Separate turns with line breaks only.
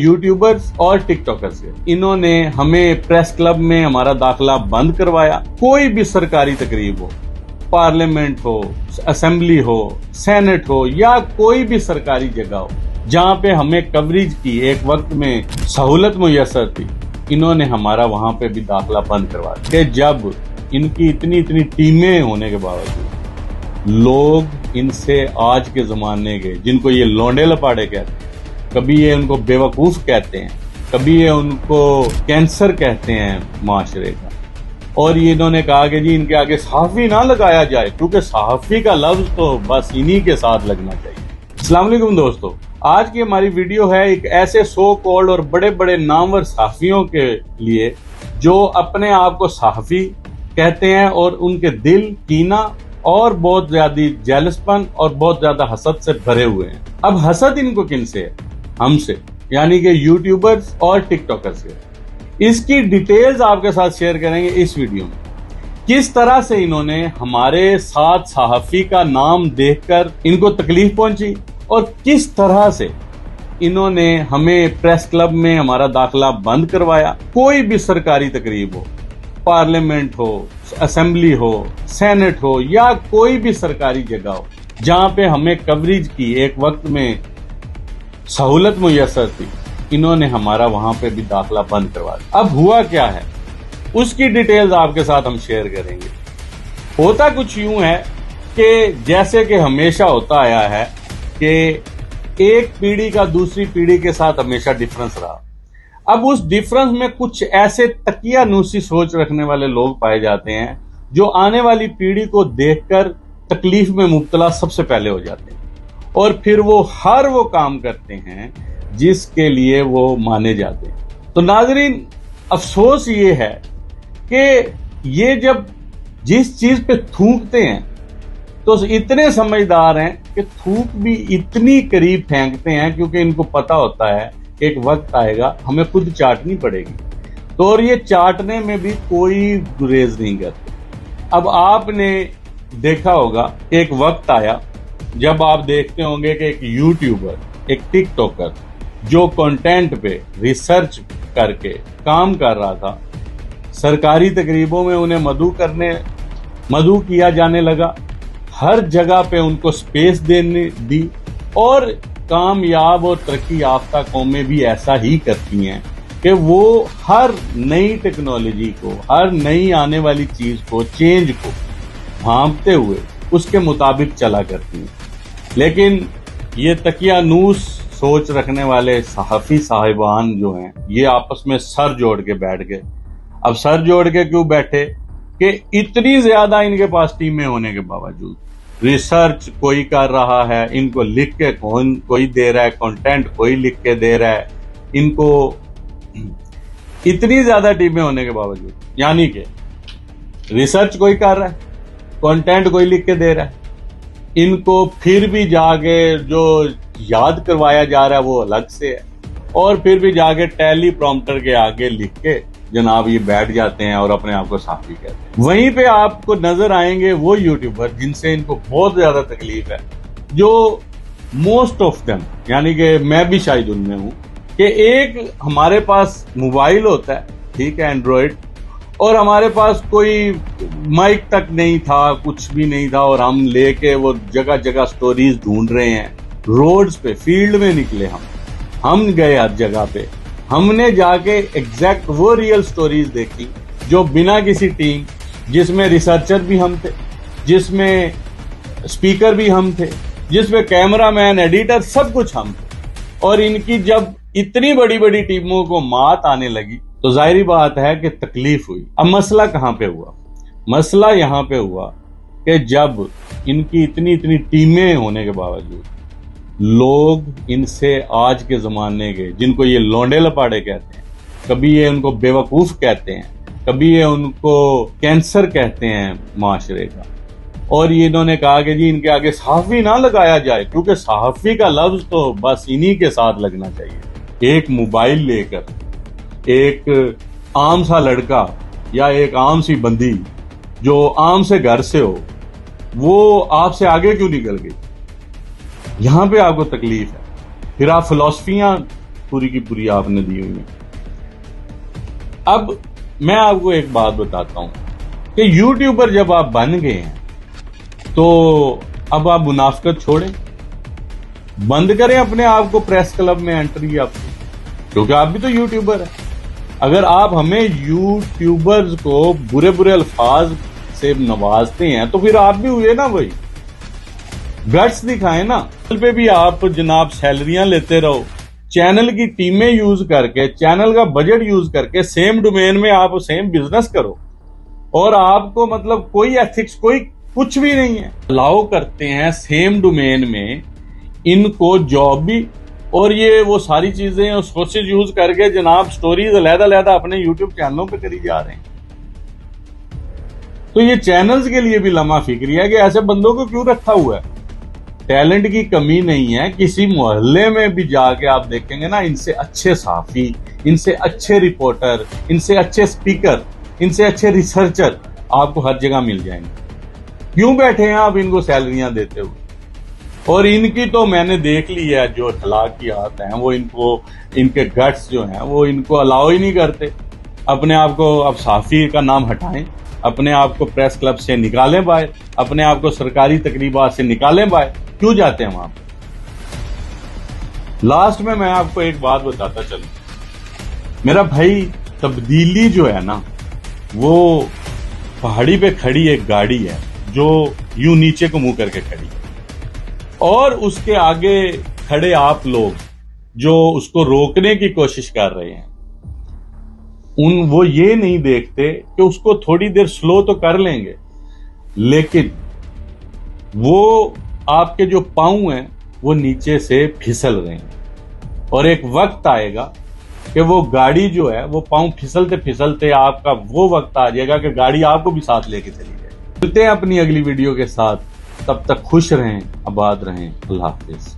YouTubers और TikTokers इन्होंने हमें प्रेस क्लब में हमारा दाखिला बंद करवाया। कोई भी सरकारी तकरीब हो, पार्लियामेंट हो, असेंबली हो, सेनेट हो या कोई भी सरकारी जगह हो जहां पे हमें कवरेज की एक वक्त में सहूलत मुयस्सर थी, इन्होंने हमारा वहां पे भी दाखिला बंद करवा दिया। जब इनकी इतनी टीमें होने के बावजूद लोग इनसे आज के जमाने के, जिनको ये लौंडे लपाड़े कहते हैं, कभी ये उनको बेवकूफ कहते हैं, कभी ये उनको कैंसर कहते हैं माशरे का, और ये इन्होंने कहा कि जी इनके आगे सहाफी ना लगाया जाए क्योंकि सहाफी का लफ्ज तो बस इन्हीं के साथ लगना चाहिए। अस्सलाम वालेकुम दोस्तों, आज की हमारी वीडियो है एक ऐसे सो कॉल्ड और बड़े बड़े नामवर सहाफियों के लिए जो अपने आप को सहाफी कहते हैं और उनके दिल कीना और बहुत ज्यादा जेलसपन और बहुत ज्यादा हसद से भरे हुए हैं। अब हसद इनको किनसे है? हमसे, यानी कि यूट्यूबर्स और टिकटॉकर्स से। इसकी डिटेल्स आपके साथ शेयर करेंगे इस वीडियो में। किस तरह से इन्होंने हमारे साथ सहाफी का नाम देखकर इनको तकलीफ पहुंची और किस तरह से इन्होंने हमें प्रेस क्लब में हमारा दाखिला बंद करवाया। कोई भी सरकारी तकरीब हो, पार्लियामेंट हो, असेंबली हो, सेनेट हो या कोई भी सरकारी जगह हो जहां पे हमें कवरेज की एक वक्त में सहूलत मुयस्सर थी, इन्होंने हमारा वहां पे भी दाखिला बंद करवा दिया। अब हुआ क्या है उसकी डिटेल्स आपके साथ हम शेयर करेंगे। होता कुछ यूं है कि जैसे कि हमेशा होता आया है कि एक पीढ़ी का दूसरी पीढ़ी के साथ हमेशा डिफरेंस रहा। अब उस डिफरेंस में कुछ ऐसे तकियानूसी सोच रखने वाले लोग पाए जाते हैं जो आने वाली पीढ़ी को देखकर तकलीफ में मुब्तला सबसे पहले हो जाते हैं और फिर वो हर वो काम करते हैं जिसके लिए वो माने जाते हैं। तो नाजरीन, अफसोस ये है कि ये जब जिस चीज पे थूकते हैं तो इतने समझदार हैं कि थूक भी इतनी करीब फेंकते हैं क्योंकि इनको पता होता है एक वक्त आएगा हमें खुद चाटनी पड़ेगी, तो और ये चाटने में भी कोई गुरेज नहीं करते। अब आपने देखा होगा एक वक्त आया जब आप देखते होंगे कि एक यूट्यूबर, एक टिकटॉकर जो कंटेंट पे रिसर्च करके काम कर रहा था, सरकारी तकरीबों में उन्हें मदऊ किया जाने लगा, हर जगह पे उनको स्पेस देने दी और कामयाब और तरक्की याफ्ता कौमें भी ऐसा ही करती हैं कि वो हर नई टेक्नोलॉजी को, हर नई आने वाली चीज को, चेंज को भांपते हुए उसके मुताबिक चला करती हैं। लेकिन ये तकियानूस सोच रखने वाले सहाफी साहिबान जो हैं, ये आपस में सर जोड़ के बैठ गए। अब सर जोड़ के क्यों बैठे कि इतनी ज्यादा इनके पास टीमें होने के बावजूद रिसर्च कोई कर रहा है, इनको लिख के कोई दे रहा है, कंटेंट कोई लिख के दे रहा है, इनको इतनी ज्यादा टीमें होने के बावजूद, यानी कि रिसर्च कोई कर रहा है, कंटेंट कोई लिख के दे रहा है, इनको फिर भी जाके जो याद करवाया जा रहा है वो अलग से है और फिर भी जाके टेली प्रॉम्प्टर के आगे लिख के जनाब ये बैठ जाते हैं और अपने आप को साफी कहते हैं। वहीं पे आपको नजर आएंगे वो यूट्यूबर जिनसे इनको बहुत ज्यादा तकलीफ है, जो मोस्ट ऑफ देम, यानी कि मैं भी शायद उनमें हूं, कि एक हमारे पास मोबाइल होता है, ठीक है, एंड्रॉइड, और हमारे पास कोई माइक तक नहीं था, कुछ भी नहीं था और हम लेके वो जगह जगह स्टोरीज ढूंढ रहे हैं। रोड्स पे, फील्ड में निकले हम गए हर जगह पे, हमने जाके एग्जैक्ट वो रियल स्टोरीज देखी जो बिना किसी टीम, जिसमें रिसर्चर भी हम थे, जिसमें स्पीकर भी हम थे, जिसमें कैमरामैन, एडिटर, सब कुछ हम थे। और इनकी जब इतनी बड़ी बड़ी टीमों को मात आने लगी तो जाहिर बात है कि तकलीफ हुई। अब मसला कहां पे हुआ? मसला यहां पे हुआ कि जब इनकी इतनी टीमें होने के बावजूद लोग इनसे आज के जमाने के, जिनको ये लौंडे लपाड़े कहते हैं, कभी ये उनको बेवकूफ कहते हैं, कभी ये उनको कैंसर कहते हैं माशरे का, और ये इन्होंने कहा कि जी इनके आगे सहाफी ना लगाया जाए क्योंकि सहाफी का लफ्ज तो बस इन्हीं के साथ लगना चाहिए। एक मोबाइल लेकर एक आम सा लड़का या एक आम सी बंदी जो आम से घर से हो, वो आपसे आगे क्यों निकल गई? यहां पे आपको तकलीफ है। फिर आप फिलॉसफियां पूरी की पूरी आपने दी हुई है। अब मैं आपको एक बात बताता हूं कि यूट्यूबर जब आप बन गए हैं तो अब आप मुनाफिकत छोड़ें, बंद करें अपने आप को प्रेस क्लब में एंट्री आपकी, क्योंकि आप भी तो यूट्यूबर हैं। अगर आप हमें यूट्यूबर्स को बुरे बुरे अल्फाज से नवाजते हैं तो फिर आप भी हुए ना भाई, गट्स दिखाएं ना। पे भी आप जनाब सैलरियां लेते रहो, चैनल की टीमें यूज करके, चैनल का बजट यूज करके सेम डोमेन में आप सेम बिजनेस करो, और आपको मतलब कोई एथिक्स कोई कुछ भी नहीं है। अलाउ करते हैं सेम डोमेन में इनको जॉब भी और ये वो सारी चीजें और सोर्सेज यूज करके जनाब स्टोरीज अलग-अलग अपने यूट्यूब चैनलों पे करी जा रहे हैं। तो ये चैनल्स के लिए भी लम्हा फिक्री है कि ऐसे बंदों को क्यों रखा हुआ है। टैलेंट की कमी नहीं है, किसी मोहल्ले में भी जाके आप देखेंगे ना, इनसे अच्छे सहाफी, इनसे अच्छे रिपोर्टर, इनसे अच्छे स्पीकर, इनसे अच्छे रिसर्चर आपको हर जगह मिल जाएंगे। क्यों बैठे हैं आप इनको सैलरियां देते हुए? और इनकी तो मैंने देख ली है जो अखलाकियात हैं, वो इनको, इनके गट्स जो हैं वो इनको अलाउ ही नहीं करते। अपने आप को अब सहाफी का नाम हटाएं, अपने आप को प्रेस क्लब से निकालें बाहर, अपने आप को सरकारी तकरीबात से निकालें बाहर। क्यों जाते हैं वहां पर? लास्ट में मैं आपको एक बात बताता चलूं, मेरा भाई, तब्दीली जो है ना वो पहाड़ी पे खड़ी एक गाड़ी है जो यूं नीचे को मुंह करके खड़ी है, और उसके आगे खड़े आप लोग जो उसको रोकने की कोशिश कर रहे हैं, वो ये नहीं देखते कि उसको थोड़ी देर स्लो तो कर लेंगे, लेकिन वो आपके जो पांव हैं वो नीचे से फिसल रहे हैं, और एक वक्त आएगा कि वो गाड़ी जो है वो पांव फिसलते फिसलते आपका वो वक्त आ जाएगा कि गाड़ी आपको भी साथ लेके चली जाए। मिलते हैं अपनी अगली वीडियो के साथ, तब तक खुश रहें, आबाद रहें, अल्लाह हाफिज।